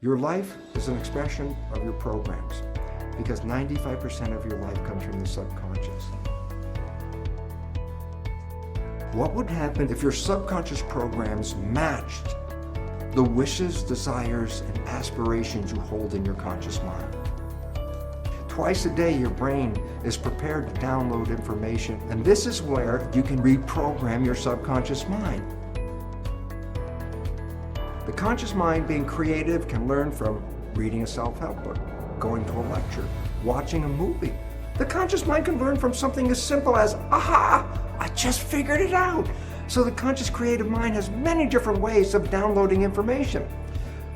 Your life is an expression of your programs because 95% of your life comes from the subconscious. What would happen if your subconscious programs matched the wishes, desires, and aspirations you hold in your conscious mind? Twice a day, your brain is prepared to download information, and this is where you can reprogram your subconscious mind. The conscious mind, being creative, can learn from reading a self-help book, going to a lecture, watching a movie. The conscious mind can learn from something as simple as, aha, I just figured it out. So the conscious creative mind has many different ways of downloading information.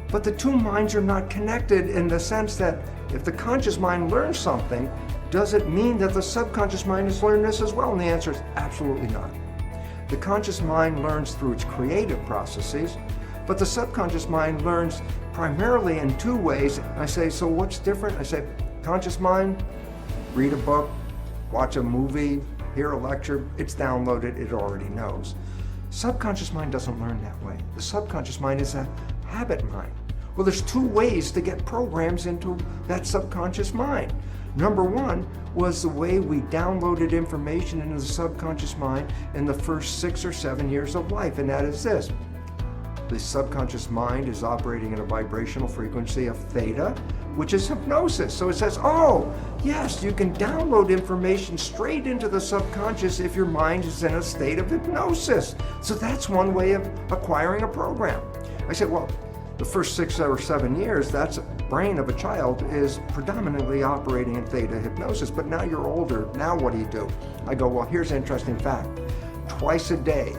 But the two minds are not connected in the sense that if the conscious mind learns something, does it mean that the subconscious mind has learned this as well? And the answer is absolutely not. The conscious mind learns through its creative processes, but the subconscious mind learns primarily in two ways. I say, so what's different? I say, conscious mind, read a book, watch a movie, hear a lecture, it's downloaded, it already knows. Subconscious mind doesn't learn that way. The subconscious mind is a habit mind. Well, there's two ways to get programs into that subconscious mind. Number one was the way we downloaded information into the subconscious mind in the first 6 or 7 years of life, and that is this. The subconscious mind is operating at a vibrational frequency of theta, which is hypnosis. So it says, oh, yes, you can download information straight into the subconscious if your mind is in a state of hypnosis. So that's one way of acquiring a program. I said, well, the first 6 or 7 years, that's brain of a child is predominantly operating in theta hypnosis, but now you're older, now what do? I go, well, here's an interesting fact. Twice a day,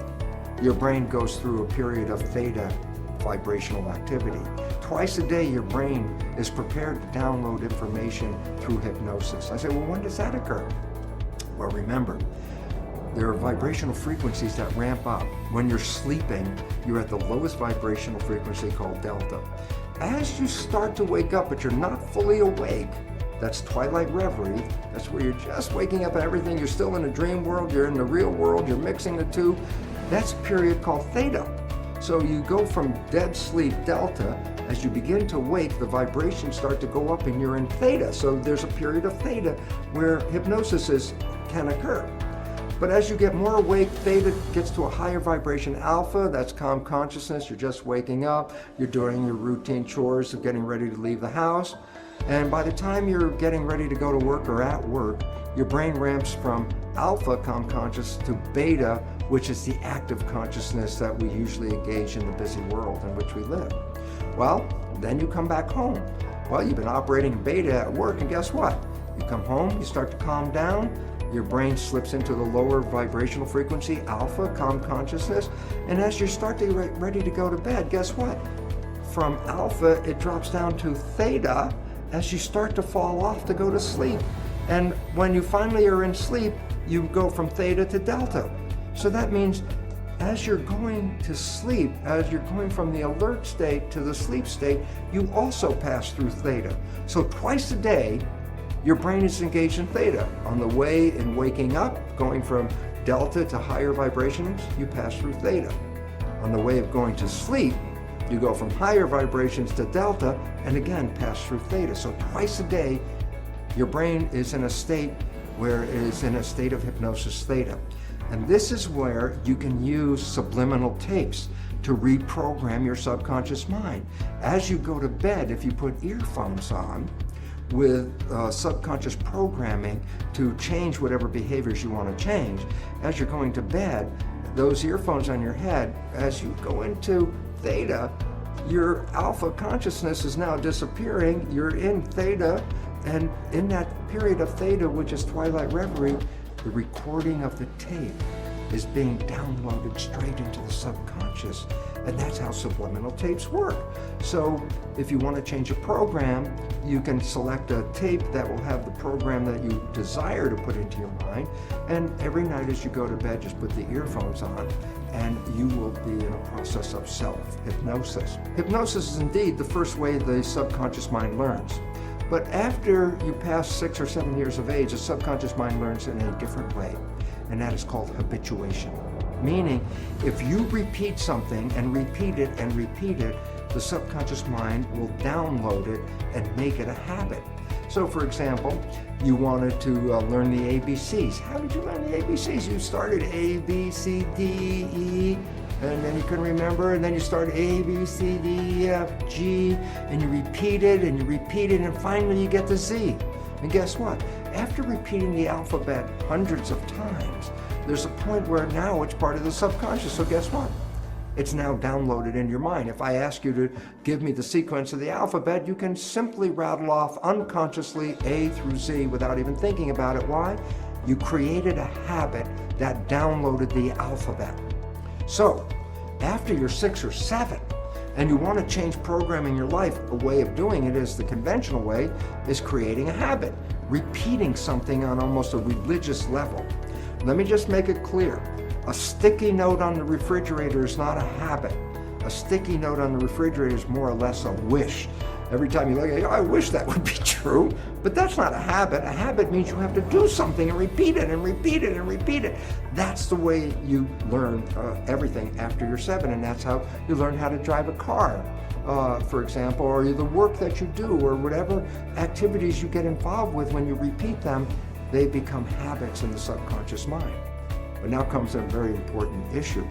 your brain goes through a period of theta vibrational activity. Twice a day, your brain is prepared to download information through hypnosis. I say, well, when does that occur? Well, remember, there are vibrational frequencies that ramp up. When you're sleeping, you're at the lowest vibrational frequency called delta. As you start to wake up, but you're not fully awake, that's twilight reverie. That's where you're just waking up and everything. You're still in a dream world, you're in the real world, you're mixing the two. That's a period called theta. So you go from dead sleep, delta, as you begin to wake, the vibrations start to go up and you're in theta. So there's a period of theta where hypnosis can occur. But as you get more awake, theta gets to a higher vibration. Alpha, that's calm consciousness. You're just waking up. You're doing your routine chores of getting ready to leave the house. And by the time you're getting ready to go to work or at work, your brain ramps from alpha, calm conscious, to beta, which is the active consciousness that we usually engage in the busy world in which we live. Well, then you come back home. Well, you've been operating in beta at work, and guess what? You come home, you start to calm down, your brain slips into the lower vibrational frequency, alpha, calm consciousness, and as you start to get ready to go to bed, guess what? From alpha, it drops down to theta as you start to fall off to go to sleep. And when you finally are in sleep, you go from theta to delta. So that means as you're going to sleep, as you're going from the alert state to the sleep state, you also pass through theta. So twice a day, your brain is engaged in theta. On the way in waking up, going from delta to higher vibrations, you pass through theta. On the way of going to sleep, you go from higher vibrations to delta and again pass through theta. So twice a day, your brain is in a state where it is in a state of hypnosis theta. And this is where you can use subliminal tapes to reprogram your subconscious mind. As you go to bed, if you put earphones on with subconscious programming to change whatever behaviors you want to change, as you're going to bed, those earphones on your head, as you go into theta, your alpha consciousness is now disappearing, you're in theta, and in that period of theta, which is twilight reverie, the recording of the tape is being downloaded straight into the subconscious. And that's how subliminal tapes work. So if you want to change a program, you can select a tape that will have the program that you desire to put into your mind. And every night as you go to bed, just put the earphones on and you will be in a process of self-hypnosis. Hypnosis is indeed the first way the subconscious mind learns. But after you pass 6 or 7 years of age, the subconscious mind learns in a different way, and that is called habituation. Meaning, if you repeat something and repeat it and repeat it, the subconscious mind will download it and make it a habit. So for example, you wanted to learn the ABCs. How did you learn the ABCs? You started A, B, C, D, E, and then you couldn't remember, and then you started A, B, C, D, E, F, G, and you repeated, and finally you get to Z. And guess what? After repeating the alphabet hundreds of times, there's a point where now it's part of the subconscious. So guess what? It's now downloaded in your mind. If I ask you to give me the sequence of the alphabet, you can simply rattle off unconsciously A through Z without even thinking about it. Why? You created a habit that downloaded the alphabet. So, after you're 6 or 7, and you want to change programming your life, a way of doing it is the conventional way, is creating a habit, repeating something on almost a religious level. Let me just make it clear. A sticky note on the refrigerator is not a habit. A sticky note on the refrigerator is more or less a wish. Every time you look at it, I wish that would be true, but that's not a habit. A habit means you have to do something and repeat it and repeat it and repeat it. That's the way you learn everything after you're 7, and that's how you learn how to drive a car, for example, or the work that you do, or whatever activities you get involved with. When you repeat them, they become habits in the subconscious mind. But now comes a very important issue.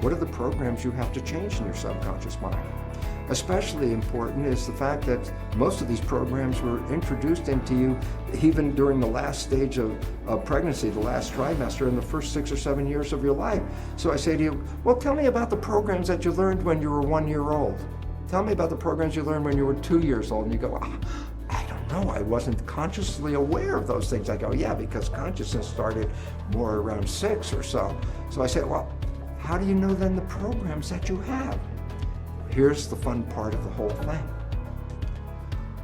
What are the programs you have to change in your subconscious mind? Especially important is the fact that most of these programs were introduced into you even during the last stage of pregnancy, the last trimester, in the first 6 or 7 years of your life. So I say to you, well, tell me about the programs that you learned when you were 1 year old. Tell me about the programs you learned when you were 2 years old. And you go, I don't know, I wasn't consciously aware of those things. I go, yeah, because consciousness started more around 6 or so. So I say, well, how do you know then the programs that you have? Here's the fun part of the whole thing.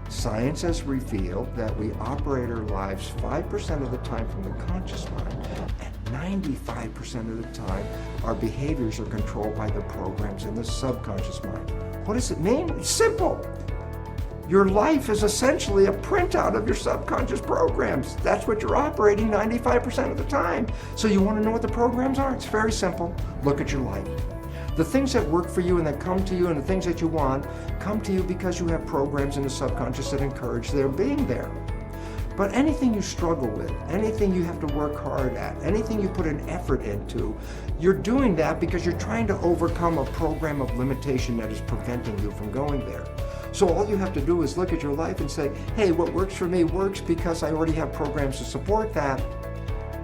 Science has revealed that we operate our lives 5% of the time from the conscious mind, and 95% of the time our behaviors are controlled by the programs in the subconscious mind. What does it mean? It's simple. Your life is essentially a printout of your subconscious programs. That's what you're operating 95% of the time. So you want to know what the programs are? It's very simple. Look at your life. The things that work for you and that come to you and the things that you want come to you because you have programs in the subconscious that encourage their being there. But anything you struggle with, anything you have to work hard at, anything you put an effort into, you're doing that because you're trying to overcome a program of limitation that is preventing you from going there. So all you have to do is look at your life and say, hey, what works for me works because I already have programs to support that.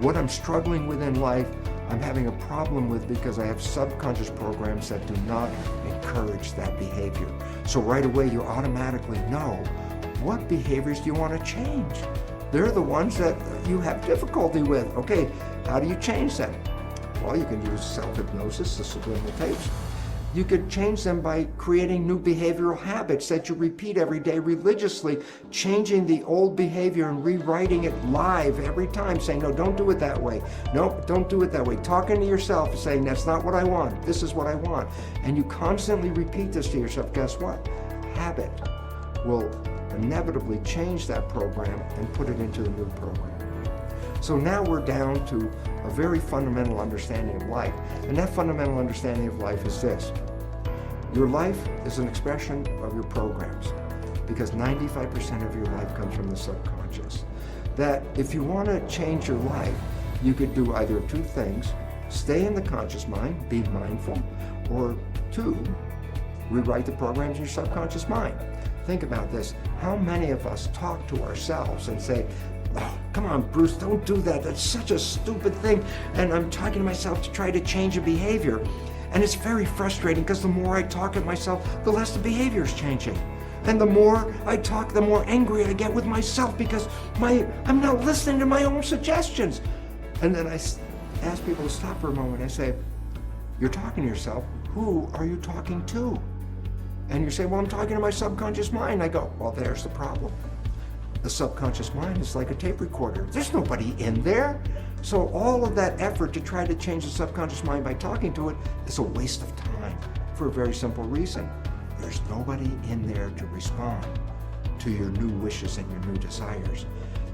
What I'm struggling with in life, I'm having a problem with because I have subconscious programs that do not encourage that behavior. So right away you automatically know what behaviors do you want to change. They're the ones that you have difficulty with. Okay, how do you change them? Well, you can use self-hypnosis, the subliminal tapes. You could change them by creating new behavioral habits that you repeat every day religiously, changing the old behavior and rewriting it live every time, saying, no, don't do it that way. No, don't do it that way. Talking to yourself and saying, that's not what I want. This is what I want. And you constantly repeat this to yourself. Guess what? Habit will inevitably change that program and put it into the new program. So now we're down to a very fundamental understanding of life. And that fundamental understanding of life is this. Your life is an expression of your programs because 95% of your life comes from the subconscious. That if you want to change your life, you could do either 2 things. Stay in the conscious mind, be mindful, or 2, rewrite the programs in your subconscious mind. Think about this. How many of us talk to ourselves and say, oh, come on, Bruce, don't do that. That's such a stupid thing. And I'm talking to myself to try to change a behavior. And it's very frustrating because the more I talk at myself, the less the behavior is changing. And the more I talk, the more angry I get with myself because I'm not listening to my own suggestions. And then I ask people to stop for a moment. I say, you're talking to yourself. Who are you talking to? And you say, well, I'm talking to my subconscious mind. I go, well, there's the problem. The subconscious mind is like a tape recorder. There's nobody in there. So all of that effort to try to change the subconscious mind by talking to it is a waste of time for a very simple reason. There's nobody in there to respond to your new wishes and your new desires.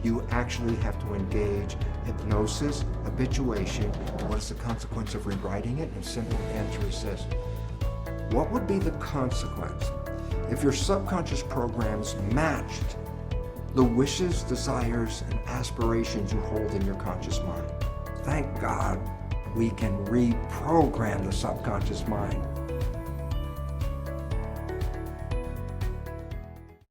You actually have to engage hypnosis, habituation. What is the consequence of rewriting it? And the simple answer is this. What would be the consequence if your subconscious programs matched the wishes, desires, and aspirations you hold in your conscious mind? Thank God we can reprogram the subconscious mind